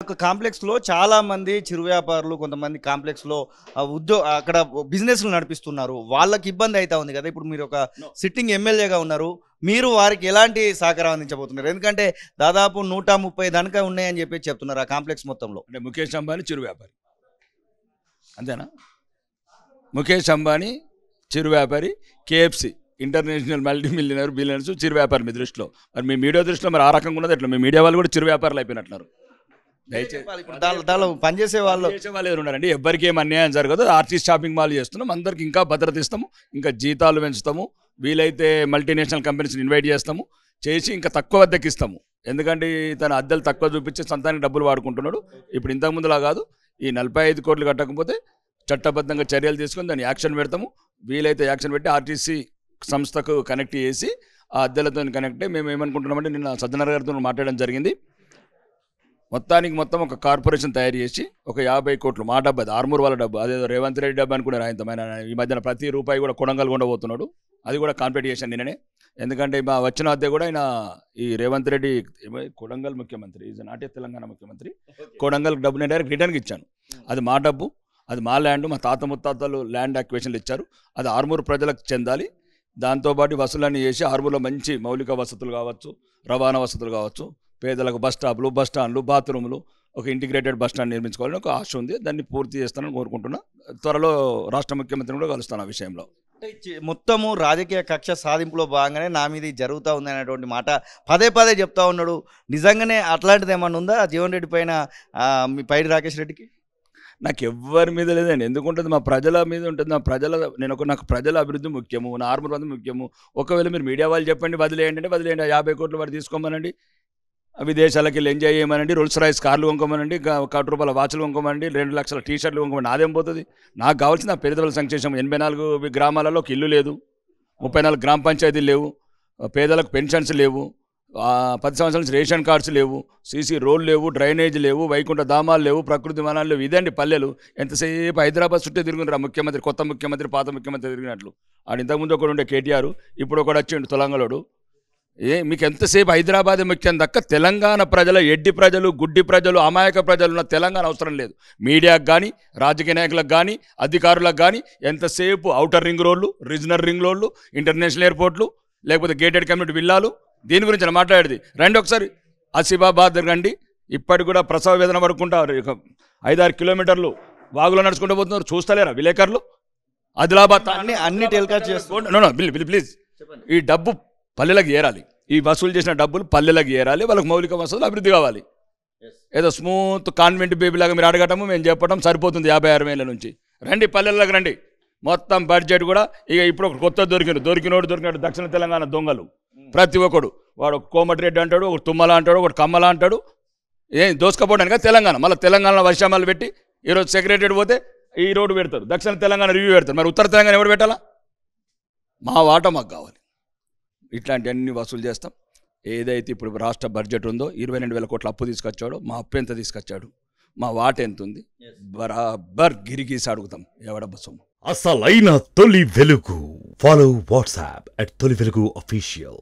ఒక కాంప్లెక్స్‌లో చాలామంది చిరు వ్యాపారులు కొంతమంది కాంప్లెక్స్‌లో అక్కడ బిజినెస్‌లు నడిపిస్తున్నారు. వాళ్ళకి ఇబ్బంది అయితా ఉంది కదా! ఇప్పుడు మీరు ఒక సిట్టింగ్ ఎమ్మెల్యేగా ఉన్నారు. మీరు వారికి ఎలాంటి సహకారం అందించబోతున్నారు? ఎందుకంటే దాదాపు 130 దాకా ఉన్నాయని చెప్పి చెప్తున్నారు ఆ కాంప్లెక్స్ మొత్తంలో. అంటే ముఖేష్ అంబానీ చిరు వ్యాపారి అంతేనా? ముఖేష్ అంబానీ చిరు వ్యాపారి, KFC international multi millionaire billionaires చిరు వ్యాపారి మీ దృష్టిలో. మరి మీ మీడియా దృష్టిలో మరి ఆ రకంగా ఉన్నది ఎట్లా? మీ మీడియా వాళ్ళు కూడా చిరు వ్యాపారులు అయిపోయినట్టున్నారు. దయచేసి ఇప్పుడు దానిలో పనిచేసే వాళ్ళు వాళ్ళు ఉన్నారండి. ఎవ్వరికి ఏం అన్యాయం జరగదు. ఆర్టిస్ట్ షాపింగ్ మాల్ చేస్తున్నాం, అందరికి ఇంకా భద్రత ఇస్తాము, ఇంకా జీతాలు పెంచుతాము, వీలైతే మల్టీనేషనల్ కంపెనీస్ని ఇన్వైట్ చేస్తాము, చేసి ఇంకా తక్కువ వద్దకి ఇస్తాము. ఎందుకంటే తన అద్దెలు తక్కువ చూపించి సొంతానికి డబ్బులు వాడుకుంటున్నాడు. ఇప్పుడు ఇంతకుముందులా కాదు. ఈ 45 కోట్లు కట్టకపోతే చట్టబద్ధంగా చర్యలు తీసుకొని దాన్ని యాక్షన్ పెడతాము. వీలైతే యాక్షన్ పెట్టి ఆర్టీసీ సంస్థకు కనెక్ట్ చేసి ఆ అద్దెలతో కనెక్ట్ అయ్యి మేము ఏమనుకుంటున్నామంటే నిన్న సజ్జనర్ గారితో మాట్లాడడం జరిగింది. మొత్తం ఒక కార్పొరేషన్ తయారు చేసి ఒక 50 కోట్లు మా డబ్బు, అది ఆర్మూర్ వాళ్ళ డబ్బు, అదేదో రేవంత్ రెడ్డి డబ్బు అనుకున్నారు. ఆయన ఈ మధ్యన ప్రతి రూపాయి కూడా కొడంగల్ ఉండబోతున్నాడు. అది కూడా కాంప్లీట్ చేశాను నిన్ననే. ఎందుకంటే మా వచ్చిన అద్దె కూడా ఆయన ఈ రేవంత్ రెడ్డి కొడంగల్ ముఖ్యమంత్రి, ఈజ్ నాట్ ఏ తెలంగాణ ముఖ్యమంత్రి, కొడంగల్ డబ్బు నేను డైరెక్ట్ రిటర్న్కి ఇచ్చాను. అది మా డబ్బు, అది మా ల్యాండ్, మా తాత ముత్తాతలు ల్యాండ్ అక్వేషన్లు ఇచ్చారు. అది ఆర్మూర్ ప్రజలకు చెందాలి. దాంతోపాటు వసూలన్నీ చేసి ఆర్మూర్లో మంచి మౌలిక వసతులు కావచ్చు, రవాణా వసతులు కావచ్చు, పేదలకు బస్ స్టాండ్లు, బాత్రూములు, ఒక ఇంటిగ్రేటెడ్ బస్ స్టాండ్ నిర్మించుకోవాలని ఒక ఆశ ఉంది. దాన్ని పూర్తి చేస్తానని కోరుకుంటున్నా. త్వరలో రాష్ట్ర ముఖ్యమంత్రిని కూడా కలుస్తాను ఆ విషయంలో. మొత్తము రాజకీయ కక్ష సాధింపులో భాగంగానే నా మీద జరుగుతూ ఉంది అనేటువంటి మాట పదే చెప్తా ఉన్నాడు. నిజంగానే అట్లాంటిది ఏమన్నా ఉందా జీవన్ రెడ్డి పైన, మీ పైడి రాకేష్ రెడ్డికి? నాకు ఎవ్వరి మీద లేదండి. ఎందుకుంటుంది? మా ప్రజల మీద ఉంటుంది. నాకు ప్రజల అభివృద్ధి ముఖ్యము, నా ఆర్మూర్ మంది ముఖ్యము. ఒకవేళ మీరు మీడియా వాళ్ళు చెప్పండి వదిలేయండి అంటే వదిలేయండి. 50 కోట్లు వాడు తీసుకోమనండి, విదేశాలకి వెళ్ళి ఎంజాయ్ చేయమనండి, రోల్స్ రాయిస్ కార్లు కొనుక్కోమనండి, ₹1 వాచ్లు కొనుక్కోమనండి, 2 లక్షల టీషర్ట్లు కొనుక్కోమని. నాదేం పోతుంది? నాకు కావాల్సిన పేదల సంక్షేమం. 84 గ్రామాలలో ఒక ఇల్లు లేదు, 34 గ్రామ పంచాయతీలు లేవు, పేదలకు పెన్షన్స్ లేవు, 10 సంవత్సరాల నుంచి రేషన్ కార్డ్స్ లేవు, సీసీ రోడ్లు లేవు, డ్రైనేజ్ లేవు, వైకుంఠ ధామాలు లేవు, ప్రకృతి వనాలు లేవు. ఇదండి పల్లెలు. ఎంతసేపు హైదరాబాద్ చుట్టే తిరుగుతున్నారు ముఖ్యమంత్రి, కొత్త ముఖ్యమంత్రి పాత ముఖ్యమంత్రి తిరిగినట్లు. ఆడు ఇంతకుముందు ఒకడు ఉండే కేటీఆర్, ఇప్పుడు ఒకడు వచ్చిండు తెలంగాణలో. మీకు ఎంతసేపు హైదరాబాద్ ముఖ్యం దక్క తెలంగాణ ప్రజల, ఎడ్డి ప్రజలు, గుడ్డి ప్రజలు, అమాయక ప్రజలు ఉన్న తెలంగాణ అవసరం లేదు. మీడియాకు కానీ, రాజకీయ నాయకులకు కానీ, అధికారులకు కానీ ఎంతసేపు ఔటర్ రింగ్ రోడ్లు, రీజనల్ రింగ్ రోడ్లు, ఇంటర్నేషనల్ ఎయిర్పోర్ట్లు, లేకపోతే గేటెడ్ కమ్యూనిటీ విల్లాలు, దీని గురించి మాట్లాడేది. రండి ఒకసారి ఆసిఫాబాద్ రండి. ఇప్పటికి కూడా ప్రసవ వేదన పడుకుంటారు. 5-6 కిలోమీటర్లు వాగులో నడుచుకుంటూ పోతున్నారు. చూస్తలేరా విలేకరులు? ఆదిలాబాద్ అన్ని టెలికాస్ట్ చేస్తున్నారు. ప్లీజ్, ఈ డబ్బు పల్లెలకు ఏరాలి. ఈ వసూలు చేసిన డబ్బులు పల్లెలకు ఏరాలి. వాళ్ళకి మౌలిక వసతులు అభివృద్ధి కావాలి. ఏదో స్మూత్ కాన్వెంట్ బేబీలాగా మీరు అడగటము, మేము చెప్పడం సరిపోతుంది. 56 వేల నుంచి రండి, పల్లెలకు రండి. మొత్తం బడ్జెట్ కూడా ఇక ఇప్పుడు ఒక కొత్త దొరికినాడు దక్షిణ తెలంగాణ దొంగలు. ప్రతి ఒక్కడు వాడు కోమటిరెడ్డి అంటాడు, ఒకటి తుమ్మల అంటాడు, ఒకటి కమ్మల అంటాడు. ఏం దోసుకపోవడానికి తెలంగాణ. మళ్ళీ తెలంగాణలో వర్షామాలు పెట్టి ఈరోజు సెక్రటరీ పోతే ఈ రోడ్డు పెడతారు, దక్షిణ తెలంగాణ రివ్యూ పెడతారు. మరి ఉత్తర తెలంగాణ ఎవరు పెట్టాలా? మా వాటా మాకు కావాలి. ఇట్లాంటివన్నీ వసూలు చేస్తాం. ఏదైతే ఇప్పుడు రాష్ట్ర బడ్జెట్ ఉందో 22,000 కోట్ల అప్పు తీసుకొచ్చాడో, మా అప్పు ఎంత తీసుకొచ్చాడు, మా వాట ఎంత ఉంది, బరాబర్ గిరిగీసి అడుగుతాం ఎవడ బసము. అసలైన తొలి వెలుగు. ఫాలో వాట్సాప్ @తొలి వెలుగు official.